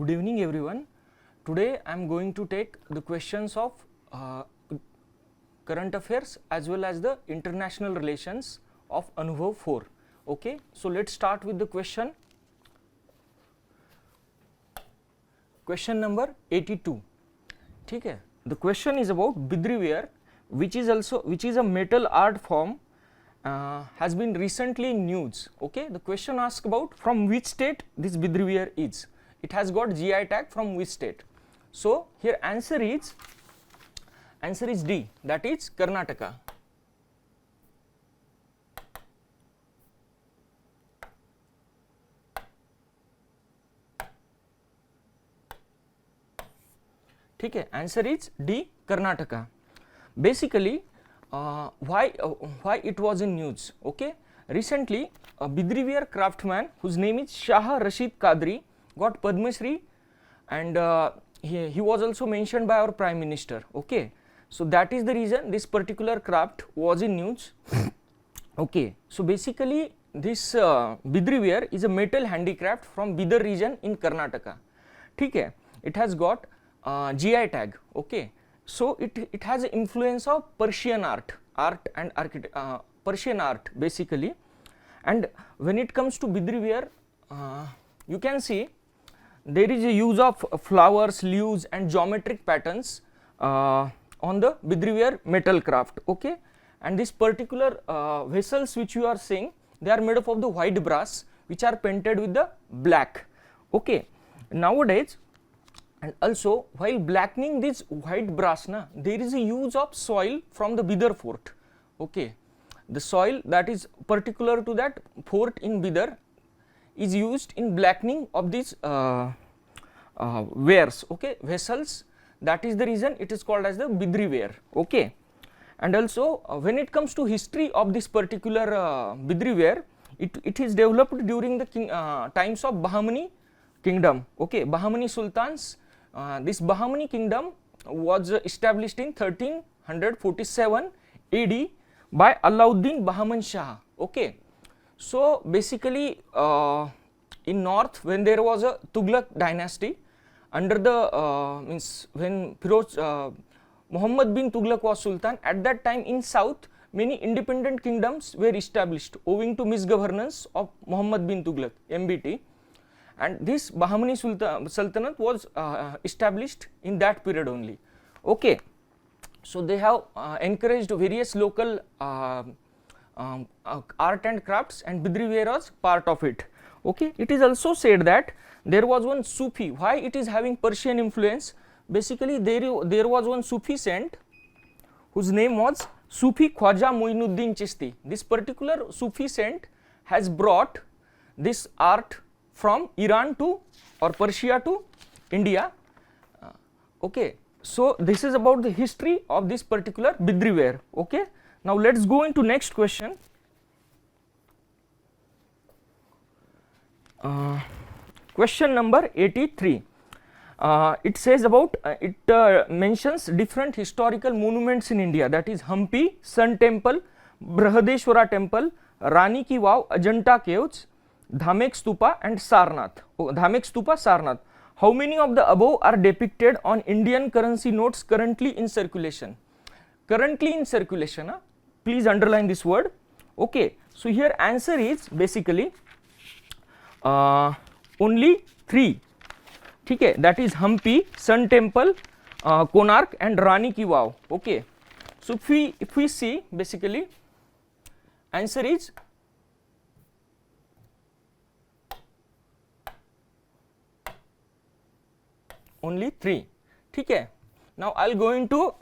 Good evening everyone. Today I am going to take the questions of current affairs as well as the international relations of Anubhav 4. Okay, so let's start with the question. Question number 82. ठीक है. The question is about bidriware, which is a metal art form, has been recently in news. Okay, the question asks about from which state this bidriware is. It has got GI tag from which state. So here answer is D, that is Karnataka. ठीक है, answer is D, Karnataka. Basically, why it was in news? Okay, recently a bidriware craftsman whose name is Shah Rashid Kadri got Padma Shri, and he was also mentioned by our Prime Minister. Okay, so that is the reason this particular craft was in news. Okay, so basically this bidriware is a metal handicraft from Bidar region in Karnataka. ठीक है, it has got GI tag. Okay, so it has an influence of Persian art and Persian art basically. And when it comes to bidriware, you can see there is a use of flowers, leaves and geometric patterns on the bidriware metal craft. Okay, and this particular vessels which you are seeing, they are made up of the white brass which are painted with the black. Okay, nowadays, and also while blackening this white brass there is a use of soil from the Bidar fort. Okay, the soil that is particular to that fort in Bidar is used in blackening of these wares, okay, vessels. That is the reason it is called as the bidriware. Okay, and also when it comes to history of this particular bidriware, it is developed during the times of Bahmani kingdom. Okay, Bahmani sultans. This Bahmani kingdom was established in 1347 AD by Alauddin Bahman Shah. Okay, so basically in north, when there was a Tughlaq dynasty under the means when Muhammad bin Tughlaq was sultan, at that time in south many independent kingdoms were established owing to misgovernance of Muhammad bin Tughlaq, MBT, and this Bahmani Sultanate was established in that period only. Okay, so they have encouraged various local art and crafts, and bidriware was part of it. Okay, it is also said that there was one Sufi. Why it is having Persian influence? Basically there was one Sufi saint whose name was Sufi Khwaja Moinuddin Chishti. This particular Sufi saint has brought this art from Iran to or Persia to India. Okay, so this is about the history of this particular bidriware. Okay, now let's go into next question. Question number 83. It says about it mentions different historical monuments in India, that is Hampi, Sun Temple, Brihadeshwara Temple, Rani Ki Vav, Ajanta Caves, Dhamek Stupa and Sarnath. Dhamek Stupa, Sarnath. How many of the above are depicted on Indian currency notes currently in circulation? Currently in circulation, please underline this word. Okay, so here answer is basically only 3. ठीक है, that is Hampi, Sun Temple, Konark and Rani Ki Vav. Okay, so if we see basically answer is only 3. ठीक है, now I'll go into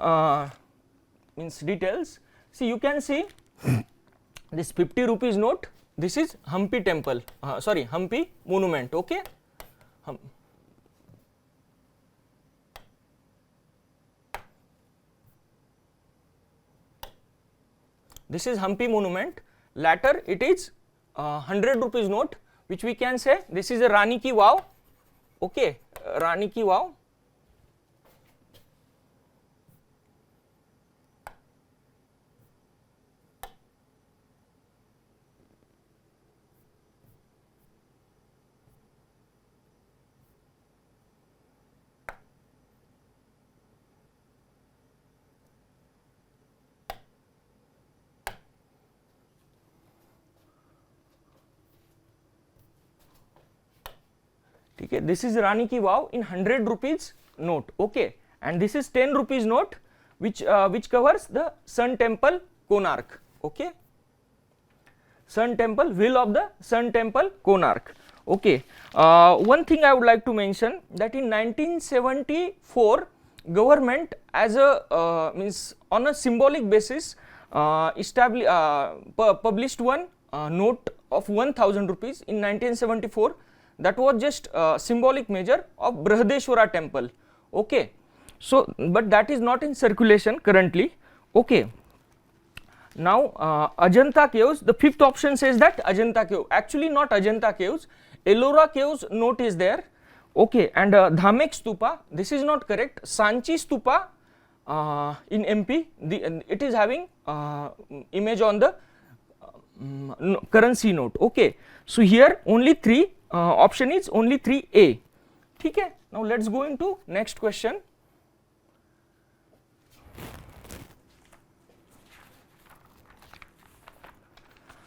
means details. See, you can see this 50 rupees note. This is Hampi temple, sorry, Hampi monument. Okay, this is Hampi monument. Later it is 100 rupees note, which we can say this is a Rani Ki Vav. Okay, Rani Ki Vav. ठीक है, this is रानी की वाव इन 100 rupees note, okay, and this is 10 rupees note which covers the Sun Temple Konark, okay, Sun Temple, will of the Sun Temple Konark, okay. One thing I would like to mention, that in 1974 government as a means on a symbolic basis published one note of 1000 rupees in 1974, that was just symbolic measure of Brihadeshwara temple, okay. So but that is not in circulation currently, okay. Now Ajanta caves, the fifth option says that Ajanta cave, actually not Ajanta caves, Ellora caves note is there, okay, and Dhamek stupa, this is not correct. Sanchi stupa in MP, it is having image on the currency note, okay. So here only 3 option is only 3A, ठीक है. Now let's go into next question.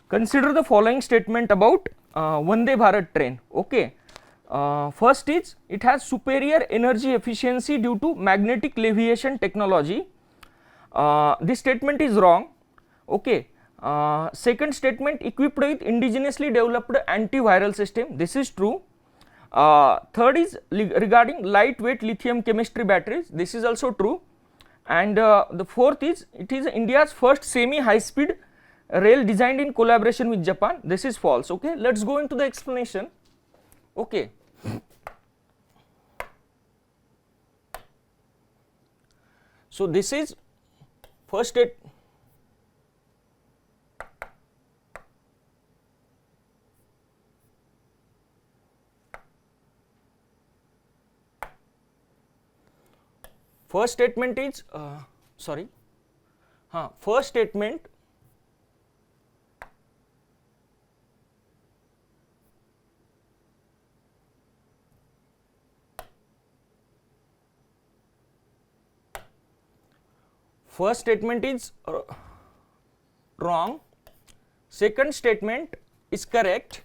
Consider the following statement about Vande Bharat train, okay. First is, it has superior energy efficiency due to magnetic levitation technology. This statement is wrong, okay. Second statement, equipped with indigenously developed antiviral system, this is true. Third is regarding lightweight lithium chemistry batteries, this is also true. And the fourth is, it is India's first semi high speed rail designed in collaboration with Japan, this is false, okay. Let us go into the explanation, okay. So this is first statement. First statement is first statement is wrong, second statement is correct,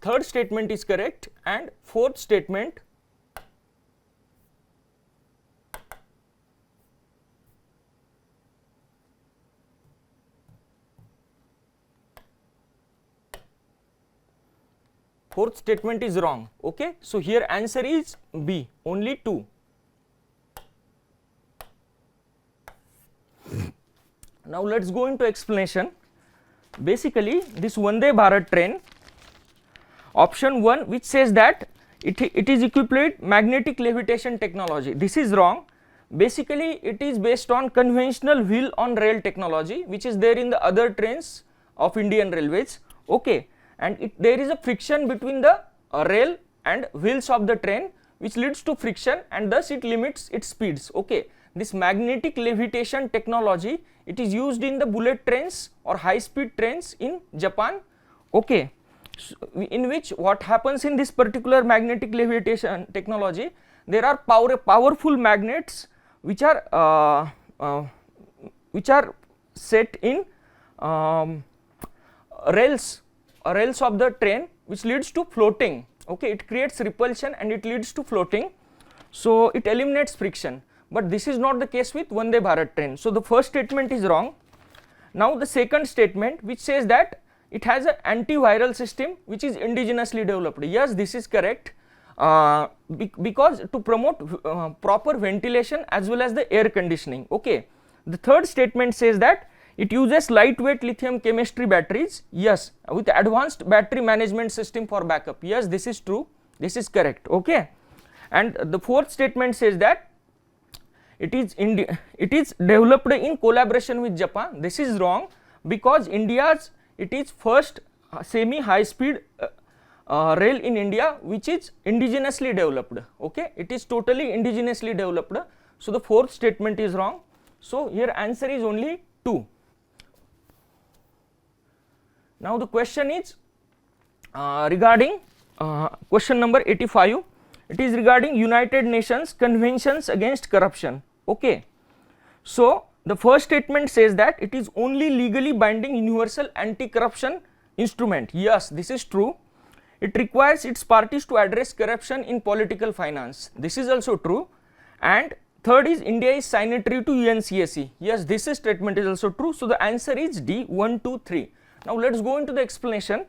third statement is correct, and fourth statement is wrong, okay. So here answer is B, only 2. Now let us go into explanation. Basically this Vande Bharat train, option 1 which says that it is equipped with magnetic levitation technology, this is wrong. Basically it is based on conventional wheel on rail technology which is there in the other trains of Indian Railways, okay. And there is a friction between the rail and wheels of the train which leads to friction, and thus it limits its speeds, okay. This magnetic levitation technology, it is used in the bullet trains or high speed trains in Japan, okay. So in which what happens in this particular magnetic levitation technology, there are powerful magnets which are set in rails of the train, which leads to floating, okay. It creates repulsion and it leads to floating, so it eliminates friction. But this is not the case with Vande Bharat train. So the first statement is wrong. Now the second statement which says that it has an antiviral system which is indigenously developed, yes, this is correct, because to promote proper ventilation as well as the air conditioning, okay. The third statement says that it uses lightweight lithium chemistry batteries, yes, with advanced battery management system for backup, yes, this is true, this is correct, okay. And the fourth statement says that it is developed in collaboration with Japan, this is wrong, because it is first semi high speed rail in India which is indigenously developed, okay. It is totally indigenously developed, so the fourth statement is wrong. So here answer is only 2. Now the question is regarding question number 85, it is regarding United Nations Conventions Against Corruption, okay. So the first statement says that it is only legally binding universal anti-corruption instrument, yes, this is true. it requires its parties to address corruption in political finance. This is also true. And third is India is signatory to UNCAC. Yes, this statement is also true. So the answer is D, 1, 2, 3. Now let's go into the explanation.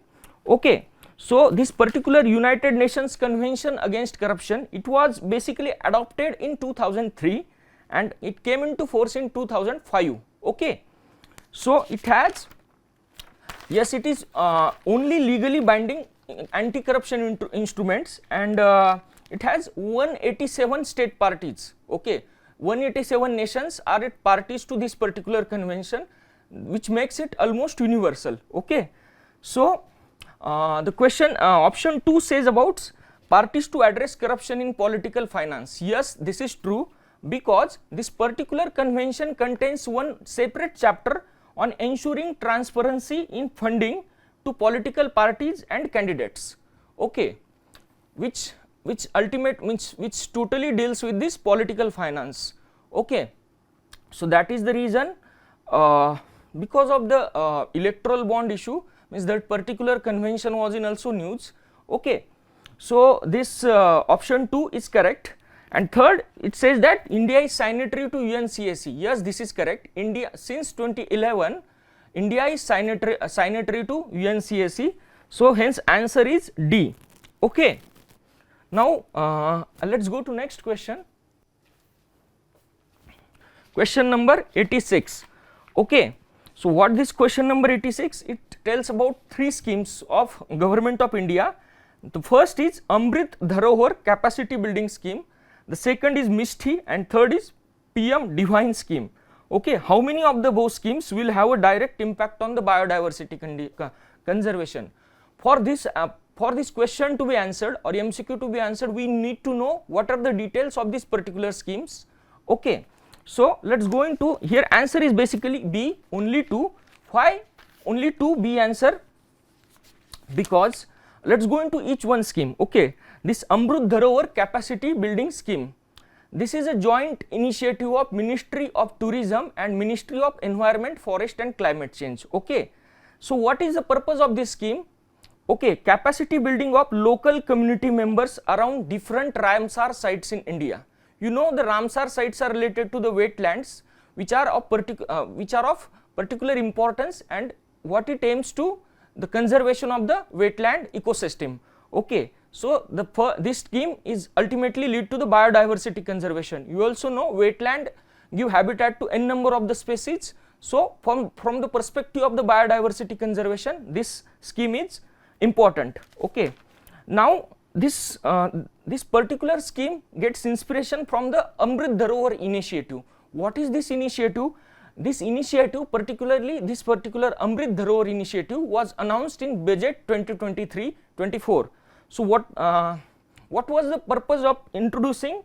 Okay, so this particular United Nations Convention Against Corruption, it was basically adopted in 2003 and it came into force in 2005. Okay, so it has, yes, it is only legally binding anti-corruption instruments, and it has 187 state parties. Okay, 187 nations are it parties to this particular convention, which makes it almost universal. Okay, so the question option 2 says about parties to address corruption in political finance. Yes, this is true, because this particular convention contains one separate chapter on ensuring transparency in funding to political parties and candidates. Okay, which totally deals with this political finance. Okay, so that is the reason, because of the electoral bond issue, means that particular convention was in also news. Okay, so this option 2 is correct. And third, it says that India is signatory to UNCAC. Yes, this is correct. India, since 2011, India is signatory to UNCAC. So hence answer is D. Okay. Now let's go to next question. Question number 86. Okay. So what this question number 86? It tells about 3 schemes of Government of India. The first is Amrit Dharohar Capacity Building Scheme. The second is MISTI, and third is PM Divine Scheme. Okay, how many of the both schemes will have a direct impact on the biodiversity conservation? For this question to be answered or MCQ to be answered, we need to know what are the details of these particular schemes. Okay, so let's go into here. Answer is basically B, only 2. Why only 2 B answer? Because let's go into each one scheme. Okay, this Amrit Dharohar Capacity Building Scheme, this is a joint initiative of Ministry of Tourism and Ministry of Environment, Forest and Climate Change. Okay, so what is the purpose of this scheme? Okay, capacity building of local community members around different Ramsar sites in India. You know, the Ramsar sites are related to the wetlands, which are of particular importance, and what it aims to the conservation of the wetland ecosystem. Okay, so this scheme is ultimately lead to the biodiversity conservation. You also know wetland give habitat to n number of the species. So from the perspective of the biodiversity conservation, this scheme is important. Okay, now this particular scheme gets inspiration from the Amrit Dharohar initiative. What is this initiative? This initiative, particularly this particular Amrit Dharohar initiative, was announced in budget 2023-24. So what was the purpose of introducing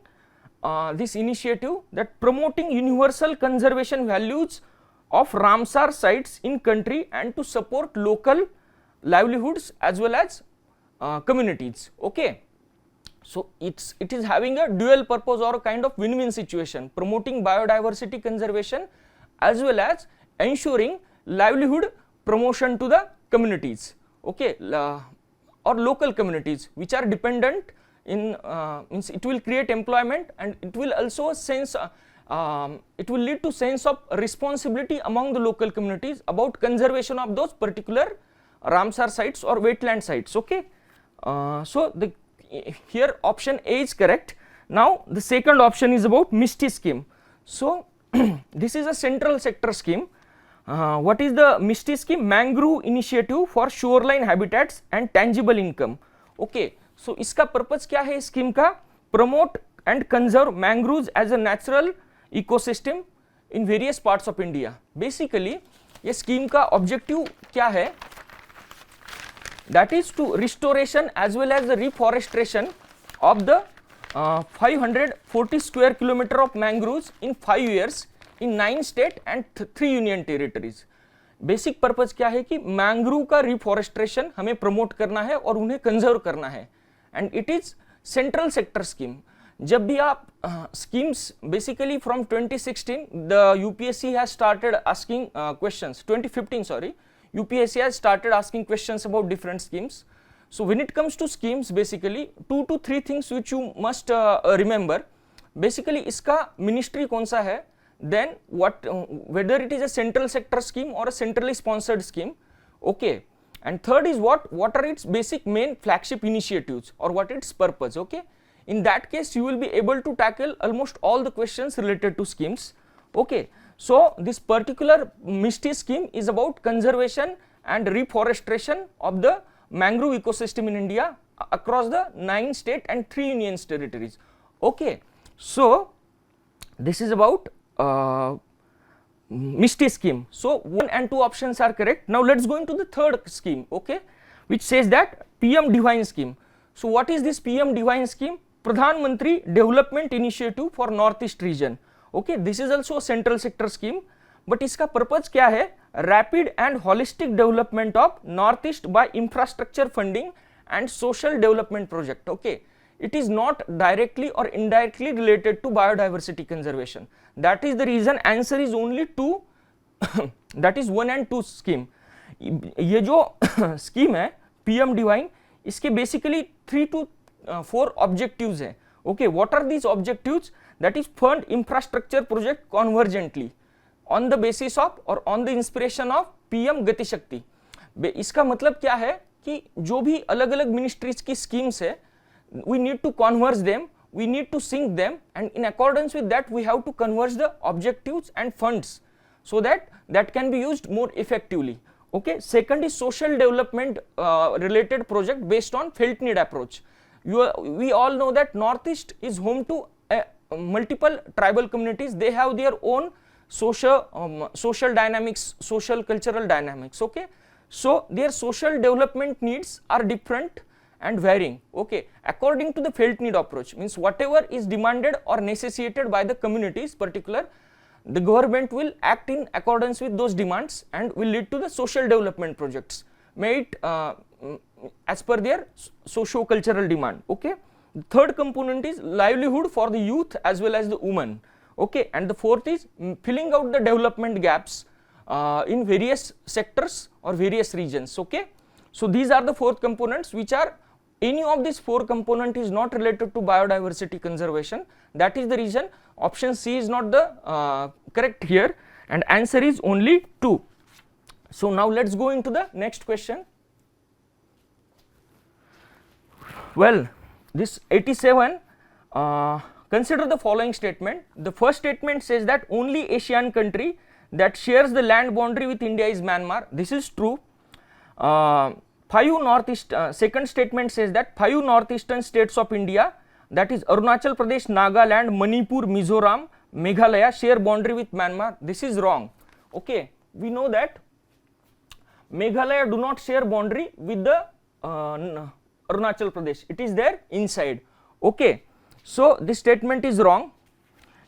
this initiative? That promoting universal conservation values of Ramsar sites in country and to support local livelihoods as well as communities. Okay, so it is having a dual purpose or a kind of win-win situation, promoting biodiversity conservation as well as ensuring livelihood promotion to the communities. Okay, or local communities which are dependent in means it will create employment, and it will also it will lead to sense of responsibility among the local communities about conservation of those particular Ramsar sites or wetland sites. Okay, so here option A is correct. Now the second option is about MISTI scheme. So this is a central sector scheme. What is the MISTI scheme? Mangrove Initiative for Shoreline Habitats and Tangible Income. Okay, so इसका purpose क्या है इस scheme का? Promote and conserve mangroves as a natural ecosystem in various parts of India. Basically ये scheme का objective क्या है? That is to restoration as well as the reforestation of the 540 square kilometer of mangroves in 5 years in 9 state and 3 union territories. Basic purpose क्या है कि mangrove का रिफॉरेस्ट्रेशन हमें promote करना है और उन्हें कंजर्व करना है, and it is central sector scheme. जब भी आप schemes basically from 2016 the UPSC has started asking questions, 2015 sorry, UPSC has started asking questions about different schemes. So when it comes to schemes, basically 2 to 3 things which you must remember. Basically इसका ministry कौन सा है, then what whether it is a central sector scheme or a centrally sponsored scheme, okay, and third is what are its basic main flagship initiatives or what its purpose, okay. In that case you will be able to tackle almost all the questions related to schemes, okay. So this particular MISTI scheme is about conservation and reforestation of the mangrove ecosystem in India across the 9 state and 3 union territories, okay. So this is about MISTI scheme. So 1 and 2 options are correct. Now let's go into the third scheme, okay, which says that PM Divine scheme. So what is this PM Divine scheme? Pradhan Mantri Development Initiative for Northeast region, okay. This is also a central sector scheme, but इसका purpose क्या है? Rapid and holistic development of Northeast by infrastructure funding and social development project, okay. It is not directly or indirectly related to biodiversity conservation. That is the reason answer is only 2 that is 1 and 2 scheme. ये जो scheme है PM Divine, इसके basically 3 to 4 objectives है, okay. What are these objectives? That is fund infrastructure project convergently on the basis of or on the inspiration of PM गति शक्ति. इसका मतलब क्या है कि जो भी अलग अलग मिनिस्ट्रीज की स्कीम्स है, we need to converge them, we need to sync them, and in accordance with that we have to converge the objectives and funds so that that can be used more effectively, okay. Second is social development related project based on felt need approach. We all know that Northeast is home to multiple tribal communities. They have their own social dynamics, social cultural dynamics, okay. So their social development needs are different and varying, okay, according to the felt need approach. Means whatever is demanded or necessitated by the communities particular, the government will act in accordance with those demands and will lead to the social development projects made as per their socio-cultural demand, okay. The third component is livelihood for the youth as well as the women, okay, and the fourth is filling out the development gaps in various sectors or various regions, okay. So these are the 4 components which are, any of these 4 component is not related to biodiversity conservation. That is the reason option C is not the correct here, and answer is only 2. So now let's go into the next question. Well, this 87, consider the following statement. The first statement says that only Asian country that shares the land boundary with India is Myanmar. This is true. Second statement says that 5 northeastern states of India, that is Arunachal Pradesh, Nagaland, Manipur, Mizoram, Meghalaya, share boundary with Myanmar. This is wrong, okay. We know that Meghalaya do not share boundary with the Arunachal Pradesh. It is there inside, okay. So this statement is wrong,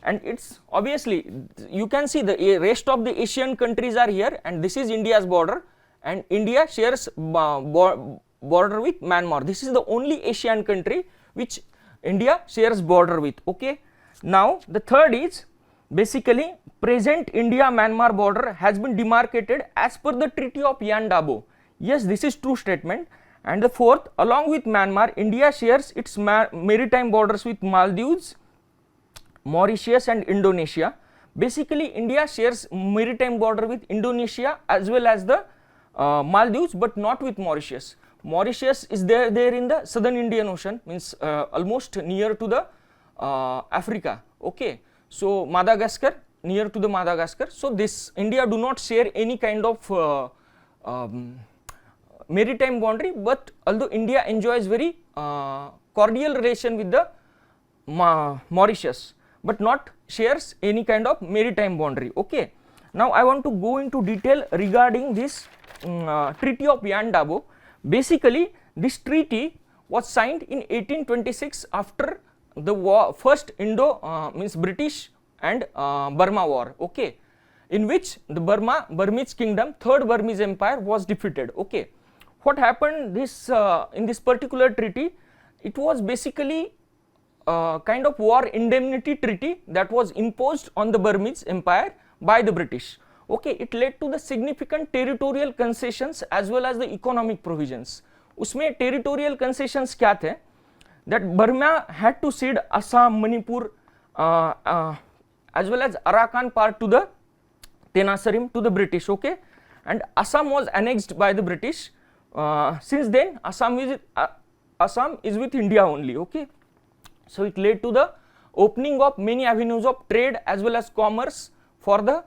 and it's obviously, you can see the rest of the Asian countries are here, and this is India's border, and India shares border with Myanmar. This is the only Asian country which India shares border with, okay. Now the third is basically present India-Myanmar border has been demarcated as per the Treaty of Yan Dabo. Yes, this is true statement. And the fourth, along with Myanmar, India shares its maritime borders with Maldives, Mauritius and Indonesia. Basically India shares maritime border with Indonesia as well as the Maldives, but not with Mauritius. Mauritius is there in the southern Indian Ocean, means almost near to the Africa, okay. So Madagascar, near to the Madagascar. So this India do not share any kind of maritime boundary, but although India enjoys very cordial relation with the Mauritius, but not shares any kind of maritime boundary, okay. Now I want to go into detail regarding this Treaty of Yan Dabo. Basically this treaty was signed in 1826 after the first means British and Burma war, okay, in which the Burmese kingdom, third Burmese empire was defeated, okay. What happened this in this particular treaty? It was basically kind of war indemnity treaty that was imposed on the Burmese empire by the British, okay. It led to the significant territorial concessions as well as the economic provisions, उसमें territorial concessions क्या थे, that Burma had to cede Assam, Manipur as well as Arakan part to the Tenasserim to the British, okay, and Assam was annexed by the British. Since then Assam is with India only, okay. So it led to the opening of many avenues of trade as well as commerce for the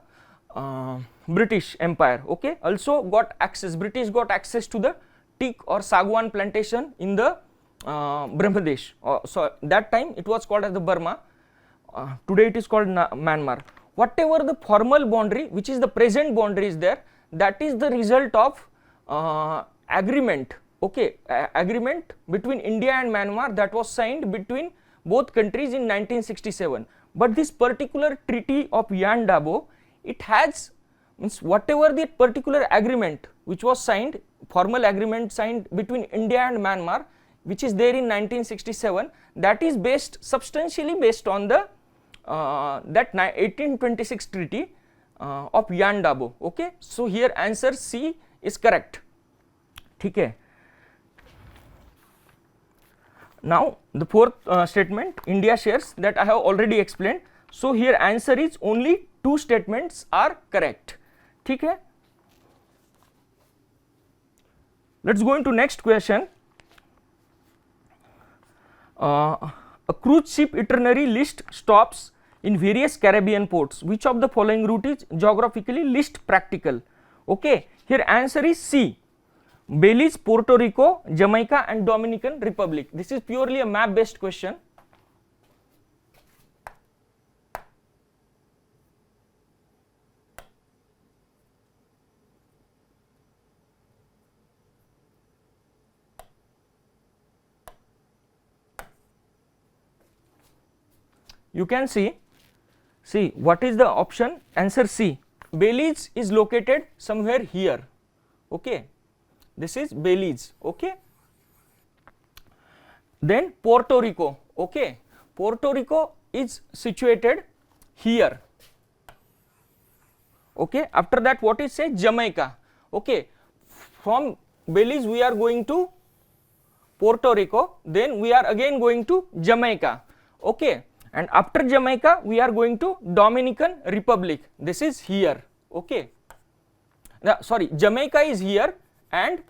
British Empire, okay. Also British got access to the teak or sagwan plantation in the Brahmadesh. So that time it was called as the Burma. Today it is called Myanmar. Whatever the formal boundary, which is the present boundary is there, that is the result of agreement, okay, agreement between India and Myanmar that was signed between both countries in 1967. But this particular treaty of Yan Dabo, it has, means whatever the particular agreement which was signed, formal agreement signed between India and Myanmar, which is there in 1967, that is based, substantially based on the that 1826 treaty of Yan Dabo, okay. So here answer C is correct, ठीक है. Now the fourth statement, India shares, that I have already explained. So here answer is only 2 statements are correct, ठीक है. Let's go into next question. A cruise ship itinerary list stops in various Caribbean ports. Which of the following route is geographically least practical? Okay, here answer is C. Belize, Puerto Rico, Jamaica and Dominican Republic. This is purely a map based question. You can see what is the option, answer C. Belize is located somewhere here, okay, this is Belize, okay. Then Puerto Rico, okay, Puerto Rico is situated here, okay. After that what is say Jamaica, okay, from Belize we are going to Puerto Rico, then we are again going to Jamaica, okay. And after Jamaica we are going to Dominican Republic, this is here, okay. Sorry, Jamaica is here and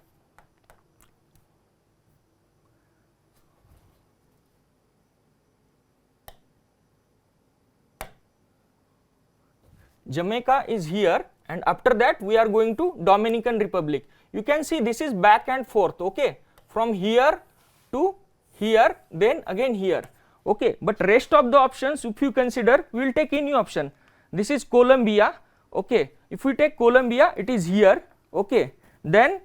Jamaica is here, and after that we are going to Dominican Republic. You can see this is back and forth, okay, from here to here, then again here, okay. But rest of the options, if you consider, we will take any option. This is Colombia, okay. If we take Colombia, it is here, okay. Then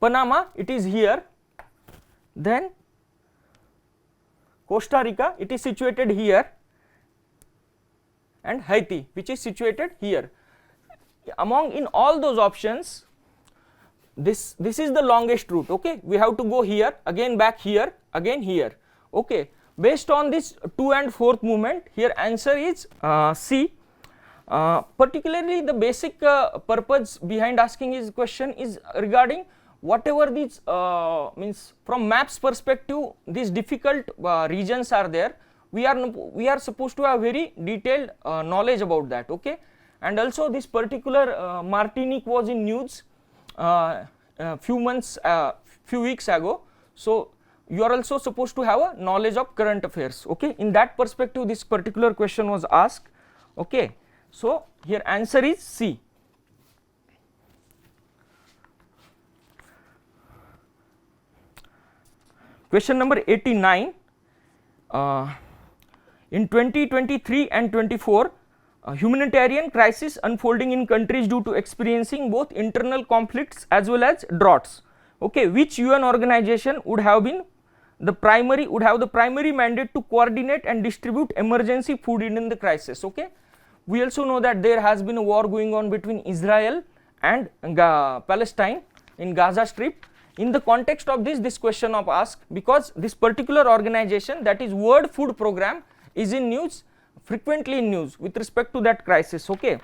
Panama, it is here. Then Costa Rica, it is situated here, and Haiti, which is situated here. Among in all those options, this is the longest route, okay. We have to go here, again back here, again here, okay. Based on this 2 and 4th movement, here answer is C. Particularly the basic purpose behind asking this question is regarding whatever these means from maps perspective, these difficult regions are there, we are supposed to have very detailed knowledge about that, okay. And also this particular Martinique was in news few weeks ago, so you are also supposed to have a knowledge of current affairs, okay. In that perspective this particular question was asked, okay. So here answer is C. Question number 89. In 2023 and 24, humanitarian crisis unfolding in countries due to experiencing both internal conflicts as well as droughts, okay. Which UN organization would have the primary mandate to coordinate and distribute emergency food in the crisis, okay. We also know that there has been a war going on between Israel and Palestine in Gaza Strip. In the context of this question of asked, because this particular organization, that is World Food Program, is in news, frequently in news with respect to that crisis, okay.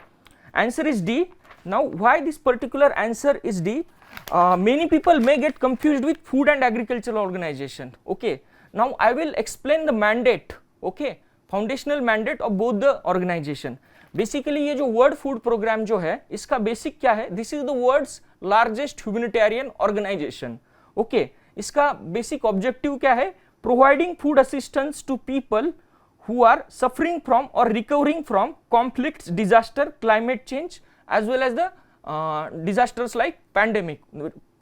Answer is D. Now why this particular answer is D? many people may get confused with Food and Agriculture Organization. Okay, now I will explain the mandate, okay, foundational mandate of both the organization. Basically ये जो World Food Program जो है इसका basic क्या है? This is the world's largest humanitarian organization. Okay, इसका basic objective क्या है? Providing food assistance to people who are suffering from or recovering from conflicts, disaster, climate change, as well as the disasters like pandemic,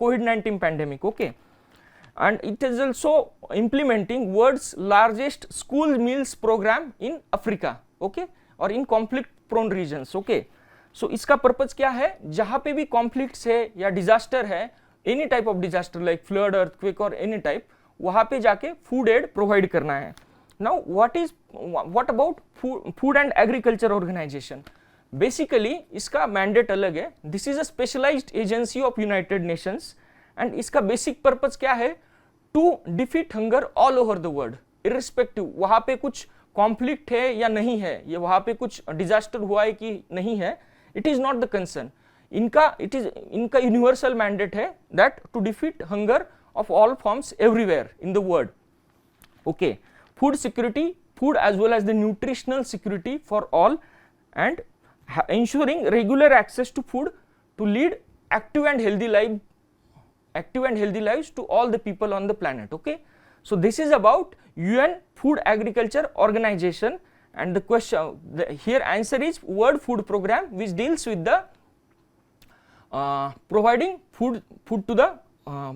COVID-19 pandemic. Okay, and it is also implementing world's largest school meals program in Africa. Okay, or in conflict prone regions. Okay, so इसका purpose क्या है? जहाँ पे भी conflicts है या disaster है, any type of disaster like flood, earthquake or any type, वहाँ पे जाके food aid provide करना है. Now what about food and agriculture organization? Basically इसका mandate अलग है. This is a specialized agency of United Nations and इसका basic purpose क्या है? To defeat hunger all over the world, irrespective वहाँ पे कुछ conflict है या नहीं है, या वहाँ पे कुछ disaster हुआ है कि नहीं है, it is not the concern. इनका universal mandate है that to defeat hunger of all forms everywhere in the world. Okay, food security, food as well as the nutritional security for all, and ensuring regular access to food to lead active and healthy lives to all the people on the planet. Okay, so this is about UN Food Agriculture Organization, and the question here answer is World Food Program, which deals with the providing food to the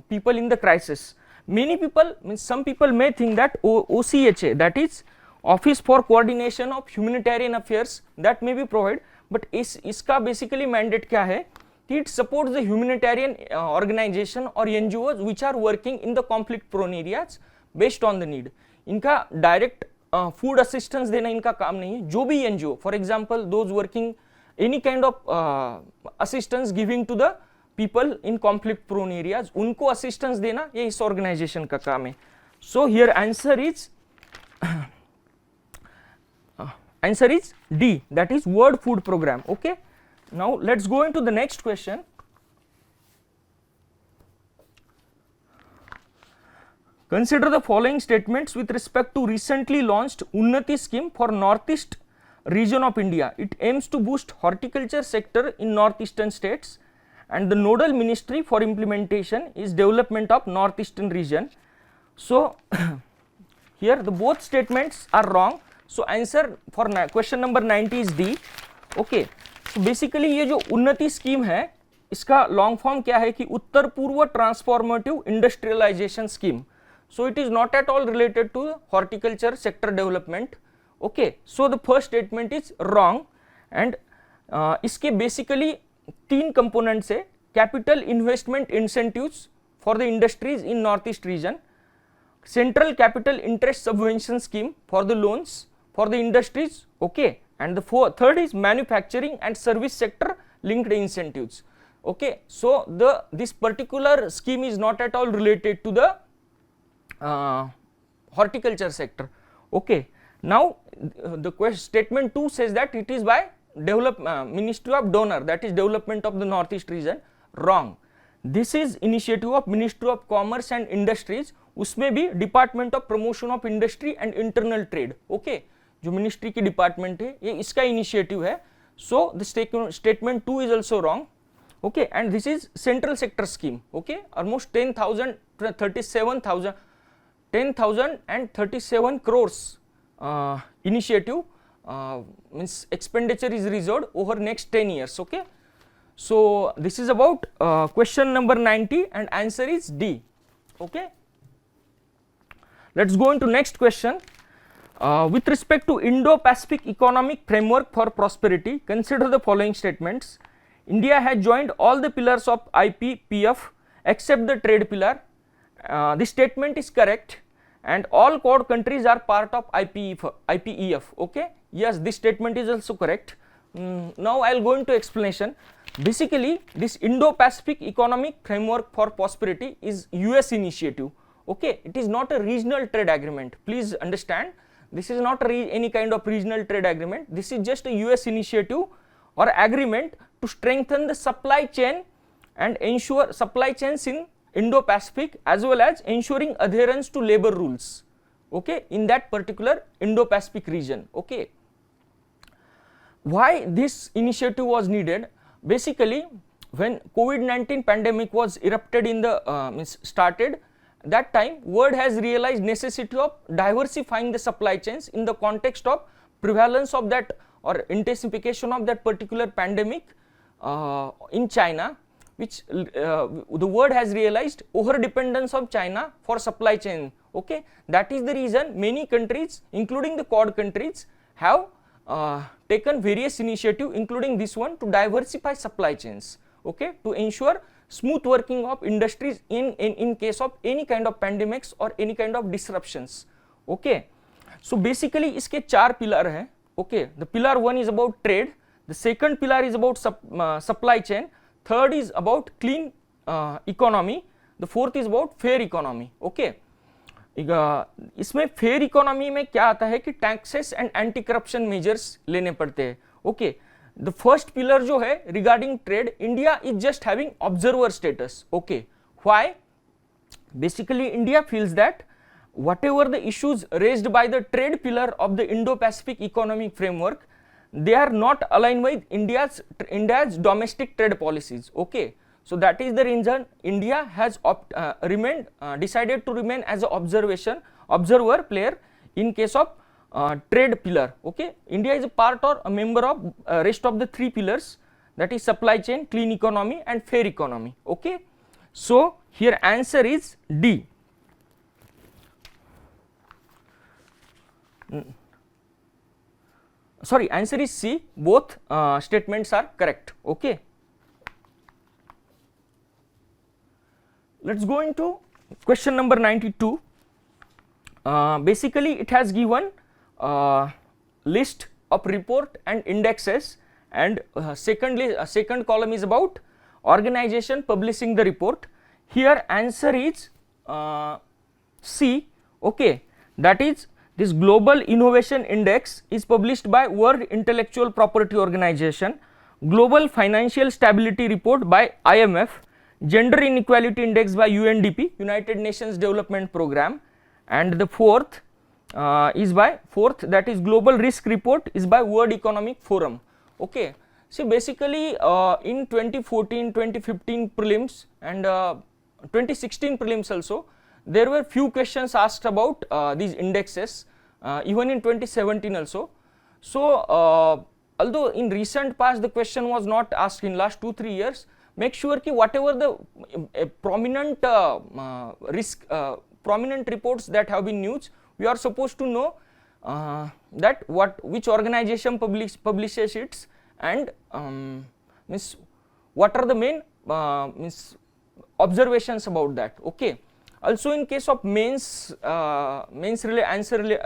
people in the crisis. Many people, some people may think that OCHA, that is Office for Coordination of Humanitarian Affairs, that may be provided, but इसका basically mandate क्या है कि it supports the humanitarian organization or NGOs which are working in the conflict prone areas based on the need. इनका direct food assistance देना इनका काम नहीं है. जो भी NGO, for example those working any kind of assistance giving to the people in conflict prone areas, उनको assistance देना ये इस organization का काम है. So here answer is D, that is World Food Program. Okay, now let's go into the next question. Consider the following statements with respect to recently launched Unnati scheme for Northeast region of India. It aims to boost horticulture sector in northeastern states, and the nodal ministry for implementation is development of northeastern region. So here the both statements are wrong. So answer for question number 90 is D. Okay, so basically ये जो उन्नति scheme है इसका long form क्या है कि उत्तर पूर्व transformative industrialisation scheme. So it is not at all related to horticulture sector development. Okay, so the first statement is wrong, and इसके basically तीन components है. Capital investment incentives for the industries in northeast region, central capital interest subvention scheme for the loans for the industries. Okay, and the third is manufacturing and service sector linked incentives. Okay, so this particular scheme is not at all related to the horticulture sector. Okay, now the statement 2 says that it is by Ministry of Donor, that is development of the northeast region. Wrong. This is initiative of Ministry of Commerce and Industries, उसमें भी Department of Promotion of Industry and Internal Trade. Okay, जो ministry की department है ये इसका initiative है. So the statement 2 is also wrong. Okay, and this is central sector scheme. Okay, almost 10,037 crores initiative means expenditure is reserved over next 10 years. Okay, so this is about question number 90 and answer is D. Okay, let's go into next question. With respect to Indo-Pacific Economic Framework for Prosperity, consider the following statements. India has joined all the pillars of IPPF except the trade pillar. This statement is correct, and all Quad countries are part of IPEF. Okay, yes, this statement is also correct. Now I will go into explanation. Basically, this Indo-Pacific Economic Framework for Prosperity is US initiative. Okay, it is not a regional trade agreement. Please understand, this is not any kind of regional trade agreement. This is just a US initiative or agreement to strengthen the supply chain and ensure supply chains in Indo-Pacific, as well as ensuring adherence to labor rules, okay, in that particular Indo-Pacific region. Okay. Why this initiative was needed? Basically, when COVID-19 pandemic was erupted in the started, that time world has realized necessity of diversifying the supply chains in the context of prevalence of that or intensification of that particular pandemic in China, which the world has realized over dependence of China for supply chain. Okay, that is the reason many countries, including the Quad countries, have taken various initiatives, including this one, to diversify supply chains, okay, to ensure smooth working of industries in case of any kind of pandemics or any kind of disruptions. Okay, so basically इसके चार pillar हैं. Okay, the pillar one is about trade, the second pillar is about supply chain, third is about clean economy, the fourth is about fair economy. Okay, इसमें fair economy में क्या आता है कि taxes and anti corruption measures लेने पड़ते हैं. Okay, the first pillar जो है regarding trade, India is just having observer status. Okay, why? Basically India feels that whatever the issues raised by the trade pillar of the Indo-Pacific economic framework, they are not aligned with India's domestic trade policies. Okay, so that is the reason India has decided to remain as an observer player in case of trade pillar. Okay, India is a part or a member of rest of the three pillars, that is supply chain, clean economy and fair economy. Okay, so here answer is D. Sorry, answer is C. Both statements are correct. Okay, let's go into question number 92. Basically it has given list of report and indexes, and second column is about organization publishing the report. Here answer is C. Okay, that is this Global Innovation Index is published by World Intellectual Property Organization, Global Financial Stability Report by IMF, Gender Inequality Index by UNDP, United Nations Development Program, and the fourth that is Global Risk Report is by World Economic Forum. Okay, so basically in 2014, 2015 prelims and 2016 prelims also, there were few questions asked about these indexes, even in 2017 also. So although in recent past the question was not asked in last 2-3 years, make sure ki whatever the prominent prominent reports that have been used, we are supposed to know that which organization publishes it, and means what are the main observations about that. Okay, also in case of mains answer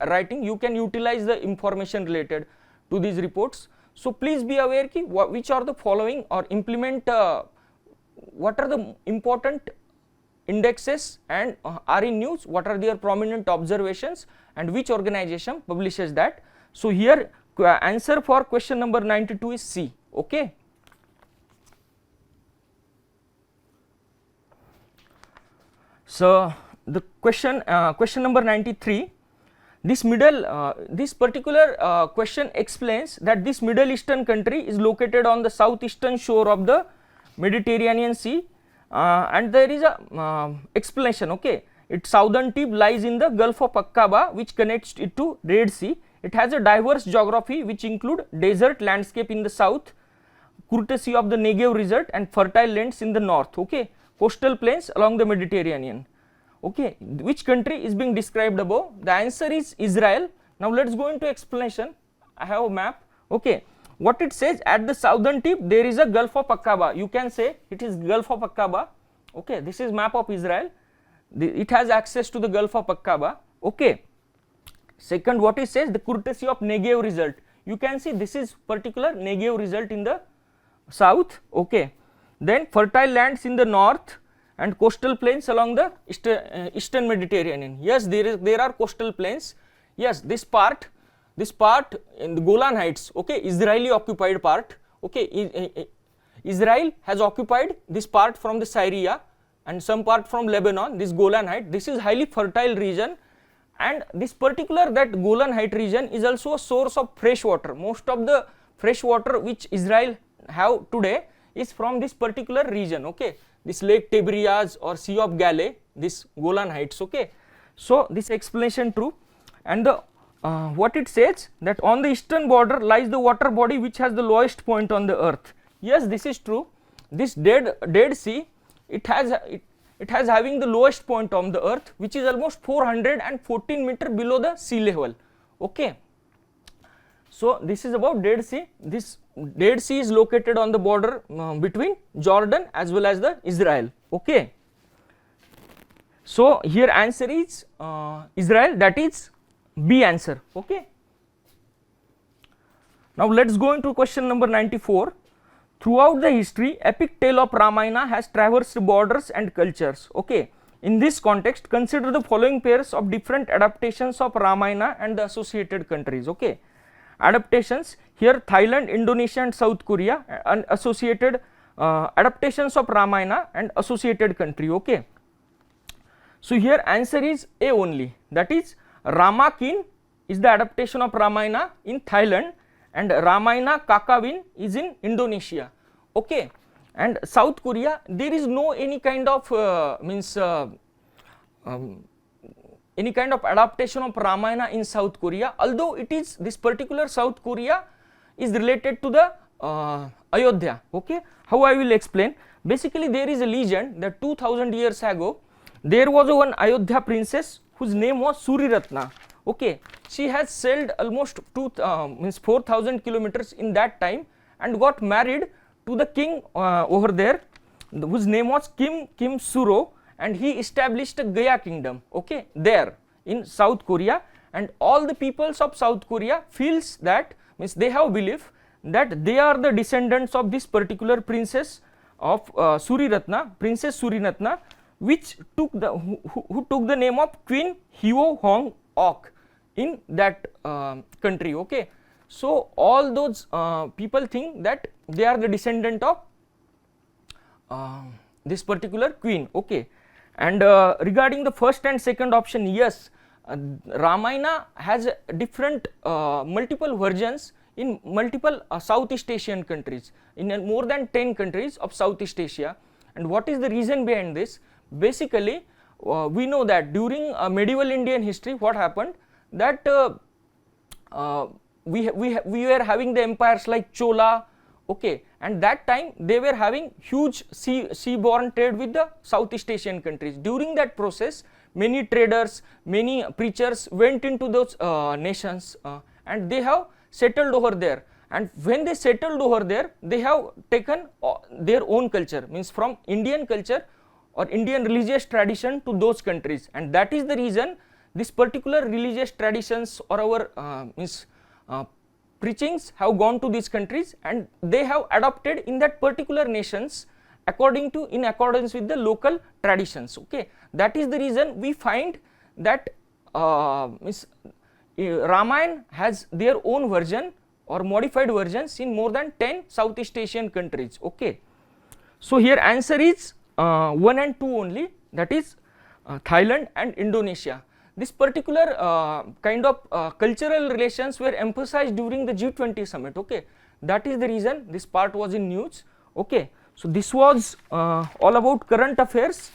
writing, you can utilize the information related to these reports. So please be aware ki which are the following, or implement what are the important indexes and are in news, what are their prominent observations, and which organization publishes that. So here answer for question number 92 is C. Okay, so the question number 93, this particular question explains that this Middle Eastern country is located on the southeastern shore of the Mediterranean Sea, and there is a explanation. Okay, its southern tip lies in the Gulf of Aqaba, which connects it to Red Sea. It has a diverse geography which include desert landscape in the south, courtesy of the Negev resort, and fertile lands in the north. Okay, coastal plains along the Mediterranean. Okay, which country is being described above? The answer is Israel. Now let's go into explanation. I have a map. Okay, what it says, at the southern tip there is a Gulf of Aqaba. You can say it is Gulf of Aqaba. Okay, this is map of Israel. It has access to the Gulf of Aqaba. Okay, second, what it says, the courtesy of Negev resort. You can see this is particular Negev resort in the south. Okay, then fertile lands in the north and coastal plains along the eastern Mediterranean. Yes, there are coastal plains. Yes, this part in the Golan Heights, okay, Israeli occupied part. Okay, Israel has occupied this part from the Syria and some part from Lebanon, this Golan Height. This is highly fertile region, and this particular that Golan Height region is also a source of fresh water. Most of the fresh water which Israel have today is from this particular region, okay. This Lake Tiberias or Sea of Galilee, this Golan Heights, okay. So this explanation true, and the what it says that on the eastern border lies the water body which has the lowest point on the earth. Yes, this is true. This Dead Sea, it has having the lowest point on the earth, which is almost 414 meter below the sea level, okay. So this is about Dead Sea. This Dead Sea is located on the border between Jordan as well as the Israel, okay. So here answer is Israel, that is B answer, okay. Now let us go into question number 94. Throughout the history, epic tale of Ramayana has traversed borders and cultures, okay. In this context, consider the following pairs of different adaptations of Ramayana and the associated countries, okay. Adaptations here: Thailand, Indonesia and South Korea, and associated adaptations of Ramayana and associated country, okay. So here answer is A only, that is Ramakin is the adaptation of Ramayana in Thailand, and Ramayana Kakawin is in Indonesia, okay. And South Korea, there is no any kind of any kind of adaptation of Ramayana in South Korea, although it is this particular South Korea is related to the Ayodhya, okay. How I will explain? Basically there is a legend that 2000 years ago there was one Ayodhya princess whose name was Suriratna, okay. She has sailed almost 4,000 kilometers in that time and got married to the king over there, whose name was Kim Suro, and he established a Gaya kingdom, okay, there in South Korea. And all the peoples of South Korea feels that, means they have belief that they are the descendants of this particular princess of Princess Suriratna, which took the who took the name of Queen Hyo Hong Ok in that country, okay. So all those people think that they are the descendant of this particular queen, okay. And regarding the first and second option, yes, Ramayana has different multiple versions in multiple Southeast Asian countries, in more than 10 countries of Southeast Asia. And what is the reason behind this? Basically we know that during medieval Indian history, what happened, that we were having the empires like Chola, okay, and that time they were having huge seaborne trade with the Southeast Asian countries. During that process, many traders, many preachers went into those nations and they have settled over there. And when they settled over there, they have taken their own culture, means from Indian culture or Indian religious tradition to those countries, and that is the reason this particular religious traditions or our preachings have gone to these countries, and they have adopted in that particular nations in accordance with the local traditions, okay. That is the reason we find that Ramayana has their own version or modified versions in more than 10 Southeast Asian countries, okay. So here answer is 1 and 2 only, that is Thailand and Indonesia. This particular kind of cultural relations were emphasized during the G20 summit, okay. That is the reason this part was in news, okay. So this was all about current affairs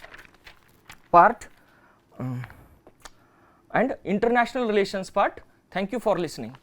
part and international relations part. Thank you for listening.